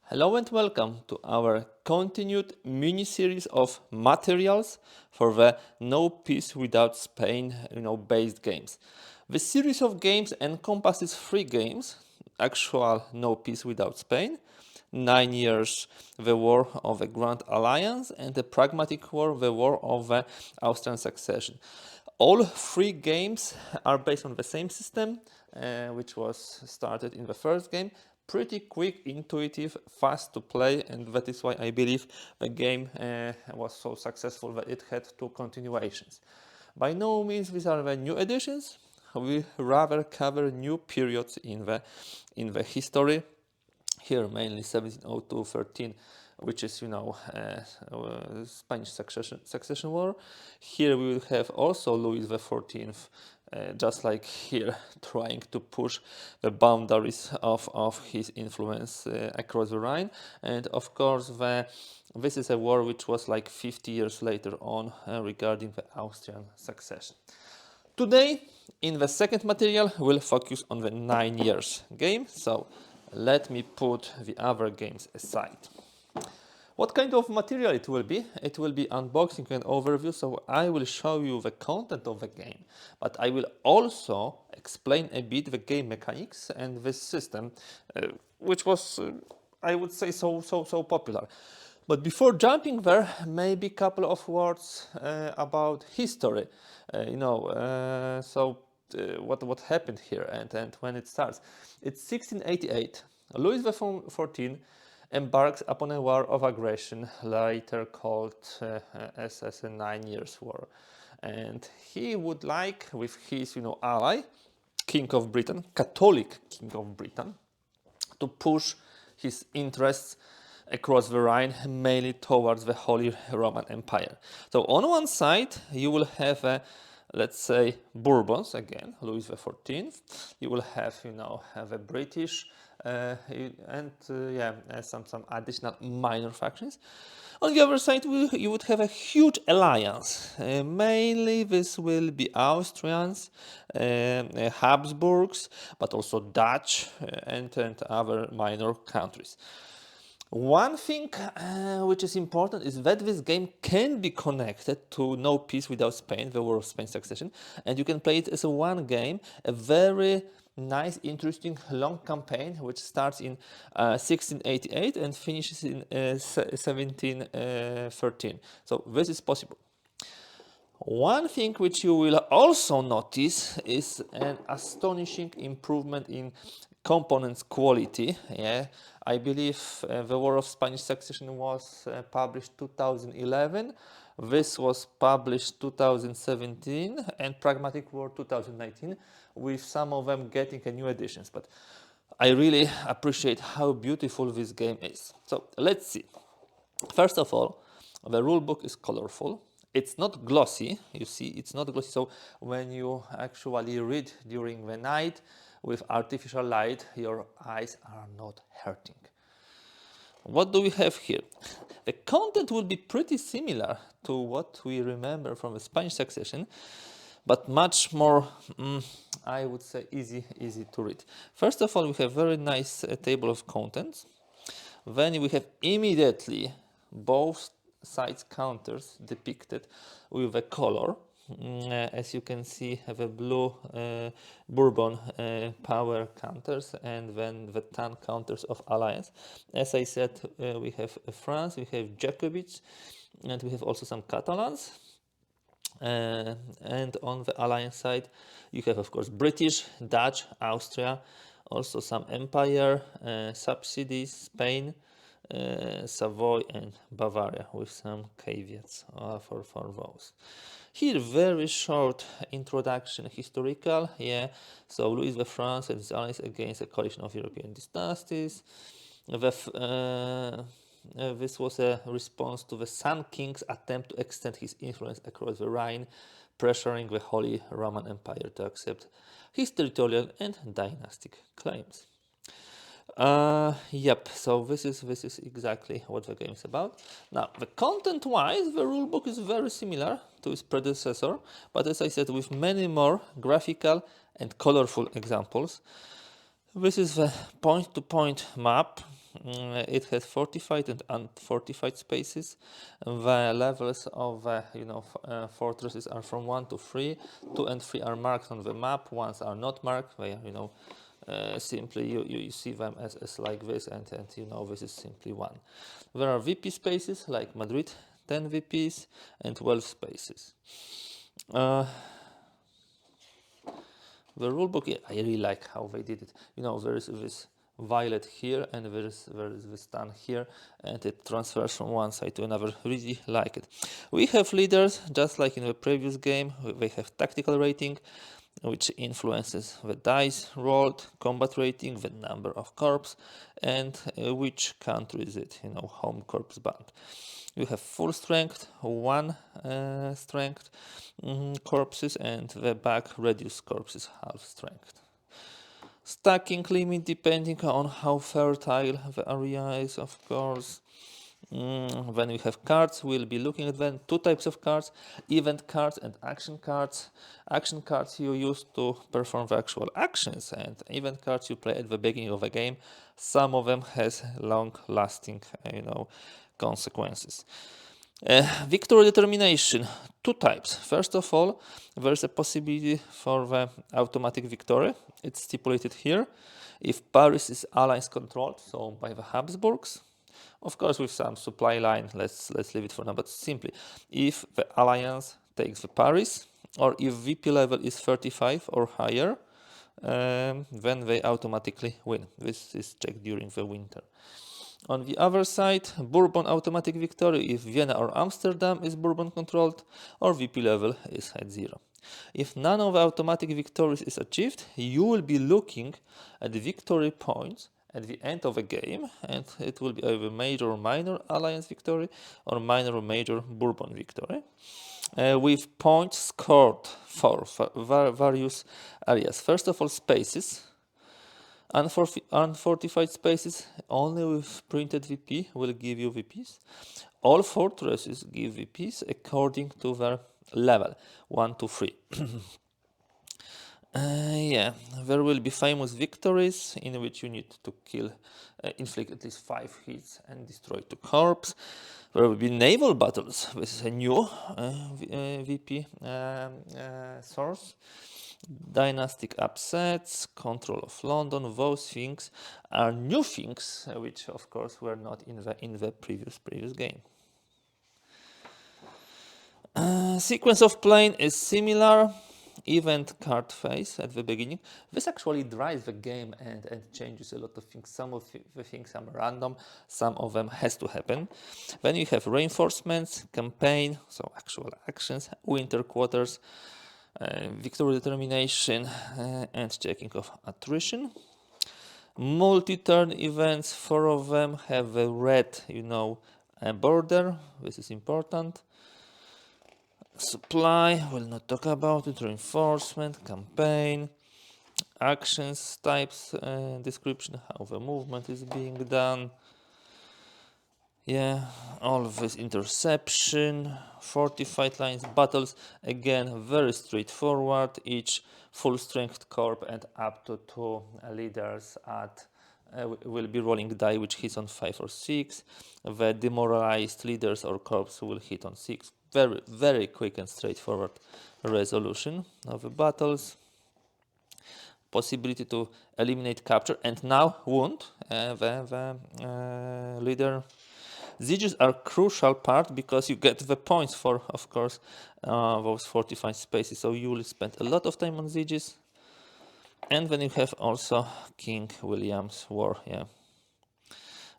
Hello and welcome to our continued mini-series of materials for the No Peace Without Spain based games. The series of games encompasses three games: actual No Peace Without Spain, 9 years the War of the Grand Alliance, and the Pragmatic War, the War of the Austrian Succession. All three games are based on the same system, which was started in the first game. Pretty quick, intuitive, fast to play, and that is why I believe the game was so successful that it had two continuations. By no means these are the new editions. We rather cover new periods in the history. Here mainly 1702-13, which is Spanish succession war. Here we will have also Louis XIV, just like here, trying to push the boundaries of his influence across the Rhine. And of course, this is a war which was like 50 years later on regarding the Austrian succession. Today, in the second material, we'll focus on the 9 years game. So let me put the other games aside. What kind of material it will be? It will be unboxing and overview, so I will show you the content of the game, but I will also explain a bit the game mechanics and this system, which was, I would say, so popular. But before jumping there, maybe a couple of words about history. What happened here and when it starts. It's 1688. Louis XIV embarks upon a war of aggression, later called as a 9 years war. And he would like, with his ally, King of Britain, Catholic King of Britain, to push his interests across the Rhine, mainly towards the Holy Roman Empire. So on one side, you will have let's say Bourbons again, Louis XIV. You will have a British some additional minor factions. On the other side, you would have a huge alliance. Mainly, this will be Austrians, Habsburgs, but also Dutch and other minor countries. One thing which is important is that this game can be connected to No Peace Without Spain, the War of Spain's Succession, and you can play it as a one game, a very nice, interesting, long campaign which starts in 1688 and finishes in 1713. So this is possible. One thing which you will also notice is an astonishing improvement in components quality. I believe the War of Spanish Succession was published 2011. This was published 2017 and Pragmatic War 2019, with some of them getting a new editions. But I really appreciate how beautiful this game is. So let's see. First of all, the rulebook is colorful. It's not glossy, you see, it's not glossy. So when you actually read during the night with artificial light, your eyes are not hurting. What do we have here? The content will be pretty similar to what we remember from the Spanish succession, but much more, I would say, easy to read. First of all, we have very nice table of contents. Then we have immediately both sides counters depicted with a color. As you can see, have a blue Bourbon power counters and then the tan counters of alliance. As I said, we have France, we have Jacobits, and we have also some Catalans. And on the alliance side, you have, of course, British, Dutch, Austria, also some empire, subsidies, Spain, Savoy and Bavaria, with some caveats for those. Here, very short introduction, historical. So Louis XIV and his allies against a coalition of European dynasties. This was a response to the Sun King's attempt to extend his influence across the Rhine, pressuring the Holy Roman Empire to accept his territorial and dynastic claims. So this is exactly what the game is about. Now, the content-wise, the rulebook is very similar to its predecessor, but as I said, with many more graphical and colorful examples. This is the point-to-point map It has fortified and unfortified spaces. The levels of fortresses are from 1 to 3. 2 and 3 are marked on the map. Ones are not marked. They are, simply you see them as like this, and this is simply one. There are VP spaces like Madrid, 10 VPs, and 12 spaces. The rulebook, yeah, I really like how they did it. There is this violet here, and there is this tan here, and it transfers from one side to another. Really like it. We have leaders, just like in the previous game. They have tactical rating, which influences the dice rolled, combat rating, the number of corps, and which country is it, home corps band. You have full strength, 1 strength corpses, and the back reduced corpses half strength. Stacking limit depending on how fertile the area is, of course. When we have cards, we'll be looking at them. 2 types of cards: event cards and action cards. Action cards you use to perform the actual actions, and event cards you play at the beginning of a game. Some of them has long-lasting, consequences. Victory determination, 2 types. First of all, there's a possibility for the automatic victory. It's stipulated here. If Paris is alliance controlled, so by the Habsburgs, of course with some supply line, let's leave it for now, but simply, if the alliance takes the Paris, or if VP level is 35 or higher, then they automatically win. This is checked during the winter. On the other side, Bourbon automatic victory if Vienna or Amsterdam is Bourbon controlled, or VP level is at 0. If none of the automatic victories is achieved, you will be looking at the victory points at the end of a game, and it will be either major or minor alliance victory or minor or major Bourbon victory, with points scored for various areas. First of all, spaces. Unfortified spaces only with printed VP will give you VPs. All fortresses give VPs according to their level, 1 to 3. There will be famous victories in which you need to inflict at least 5 hits and destroy 2 corps. There will be naval battles. This is a new VP source. Dynastic upsets, control of London. Those things are new things, which of course were not in the previous game. Sequence of playing is similar. Event card phase at the beginning. This actually drives the game and changes a lot of things. Some of the things are random, some of them has to happen. Then you have reinforcements, campaign, so actual actions, winter quarters, victory determination, and checking of attrition. Multi-turn events, 4 of them have a red, border. This is important. Supply, we'll not talk about it. Reinforcement, campaign, actions, types, description, how the movement is being done. All of this, interception, fortified lines, battles, again very straightforward. Each full strength corp and up to 2 leaders will be rolling die which hits on 5 or 6. The demoralized leaders or corps will hit on 6. Very, very quick and straightforward resolution of the battles. Possibility to eliminate, capture, and now wound the leader. Sieges are crucial part because you get the points for, of course, those fortified spaces. So you will spend a lot of time on sieges. And then you have also King William's War,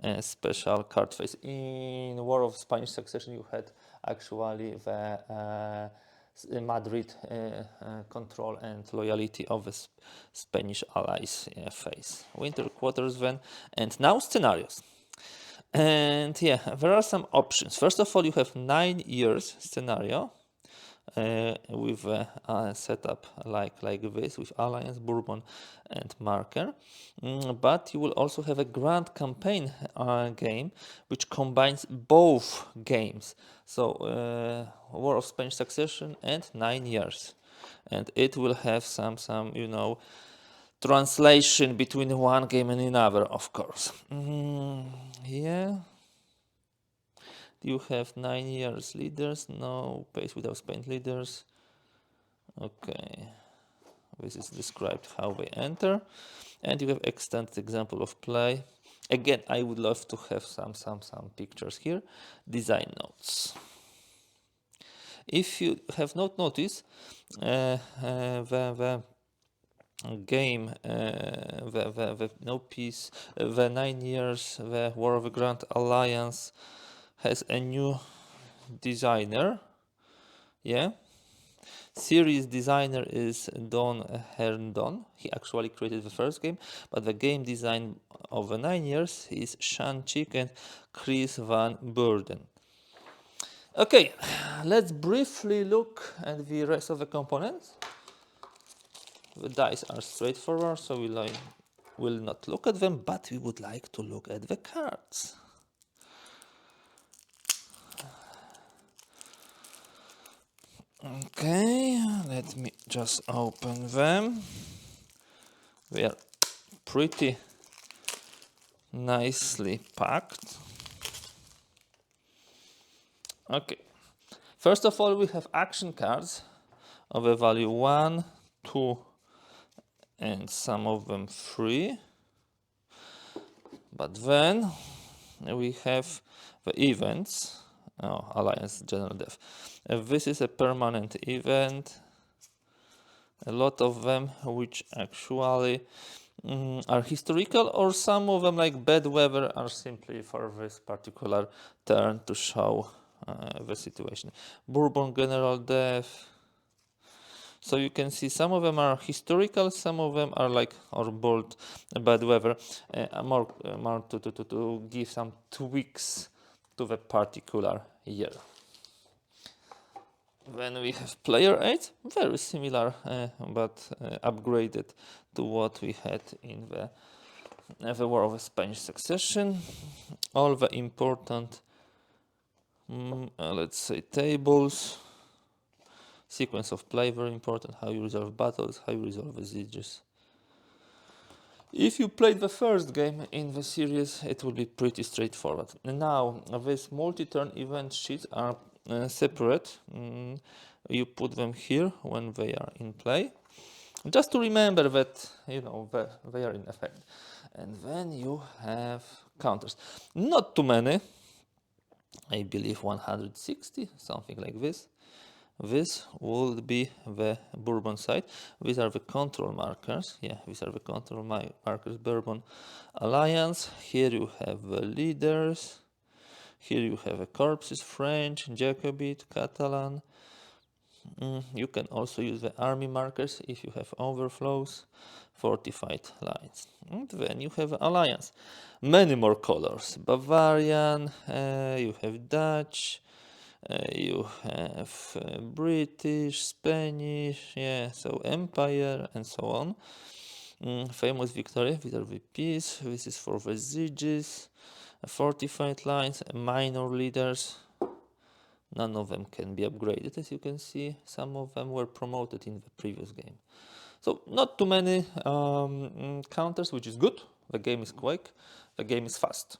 a special card phase. In War of Spanish Succession, you had actually the Madrid control and loyalty of the Spanish allies phase. Winter quarters then, and now scenarios. And there are some options. First of all, you have 9 years scenario with a setup like this, with Alliance, Bourbon, and Marker. But you will also have a grand campaign game which combines both games. So War of Spanish Succession and 9 years, and it will have some translation between one game and another, of course. Yeah. You have 9 years leaders, no pace without Spain leaders. Okay, this is described how they enter, and you have extended example of play. Again, I would love to have some pictures here. Design notes. If you have not noticed, the game, the no peace, the 9 years, the War of the Grand Alliance has a new designer. Yeah, series designer is Don Herndon. He actually created the first game, but the game design of the 9 years is Sean Chick and Chris Van Burden. Okay, let's briefly look at the rest of the components. The dice are straightforward, so we will not look at them, but we would like to look at the cards. Okay, let me just open them. They are pretty nicely packed. Okay, first of all, we have action cards of a value 1, 2, and some of them 3. But then we have the events. Alliance General Death. This is a permanent event. A lot of them which actually are historical, or some of them like bad weather are simply for this particular turn to show the situation. Bourbon General Death. So you can see some of them are historical, some of them are like or bold bad weather, more to give some tweaks to the particular year. Then we have player 8, very similar but upgraded to what we had in the War of the Spanish Succession. All the important, let's say, tables. Sequence of play, very important, how you resolve battles, how you resolve the sieges. If you played the first game in the series, it will be pretty straightforward. Now, these multi-turn event sheets are separate. You put them here when they are in play. Just to remember that, you know, they are in effect. And then you have counters. Not too many. I believe 160, something like this. This would be the Bourbon side. These are the control markers. Yeah, these are the control markers. Bourbon Alliance. Here you have the leaders. Here you have the corpses, French, Jacobite, Catalan. You can also use the army markers if you have overflows, fortified lines. And then you have Alliance. Many more colors. Bavarian, you have Dutch, you have British, Spanish, yeah, so Empire and so on. Famous victory, these are the peace, this is for the sieges, fortified lines, minor leaders. None of them can be upgraded, as you can see. Some of them were promoted in the previous game. So not too many counters, which is good. The game is quick, the game is fast,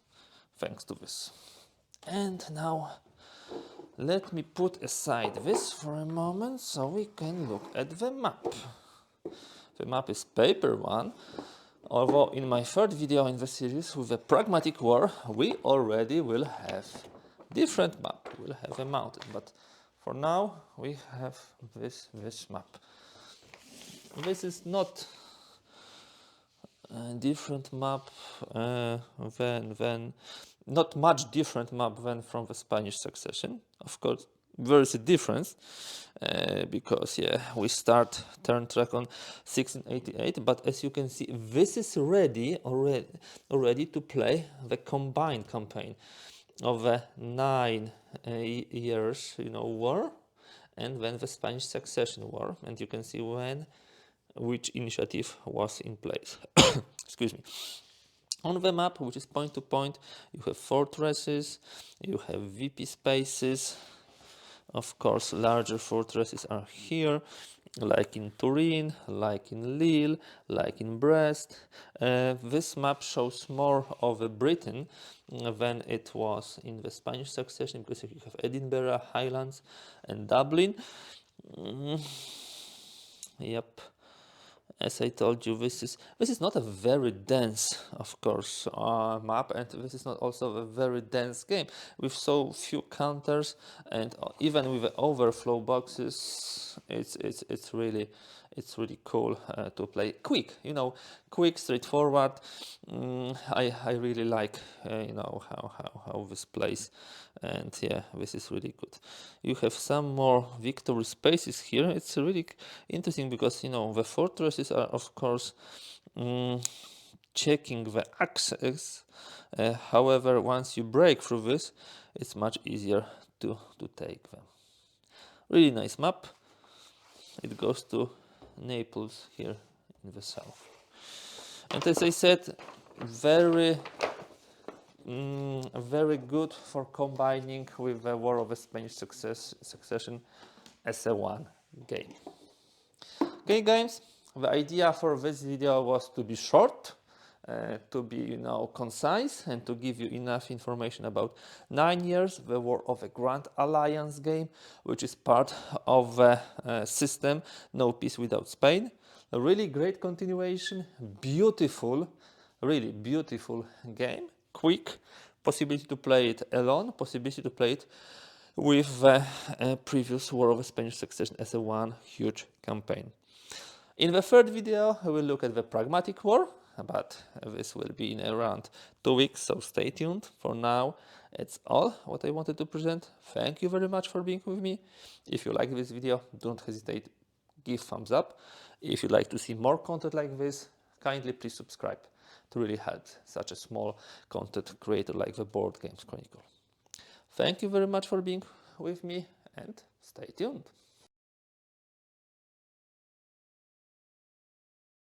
thanks to this. And now let me put aside this for a moment so we can look at the map. The map is paper one, although in my third video in the series with the Pragmatic War, we already will have different map. We'll have a mountain, but for now we have this map. This is not a different map than not much different map than from the Spanish Succession. Of course, there is a difference because we start turn track on 1688, but as you can see, this is already to play the combined campaign of the 9 years, war, and then the Spanish Succession War, and you can see which initiative was in place. Excuse me. On the map, which is point to point, you have fortresses, you have VP spaces. Of course, larger fortresses are here. like in Turin, like in Lille, like in Brest. This map shows more of a Britain than it was in the Spanish succession, because you have Edinburgh, Highlands, and Dublin. Yep. As I told you, this is not a very dense, of course, map, and this is not also a very dense game with so few counters, and even with the overflow boxes, it's really cool to play quick. Quick, straightforward. I really like how this plays, and yeah, this is really good. You have some more victory spaces here. It's really interesting because the fortresses are, of course, checking the access. However, once you break through this, it's much easier to take them. Really nice map. It goes to Naples here in the south. And as I said, very very good for combining with the War of the Spanish Succession as a one game. Okay, guys, the idea for this video was to be short, to be concise, and to give you enough information about 9 years, the War of the Grand Alliance game, which is part of the system No Peace Without Spain. A really great continuation, beautiful, really beautiful game, quick, possibility to play it alone, possibility to play it with the previous War of the Spanish Succession as a one huge campaign. In the third video, we will look at the Pragmatic War, but this will be in around 2 weeks, so stay tuned. For now, it's all what I wanted to present. Thank you very much for being with me. If you like this video, don't hesitate, give thumbs up. If you'd like to see more content like this, kindly please subscribe to really help such a small content creator like the Boardgames Chronicle. Thank you very much for being with me, and stay tuned.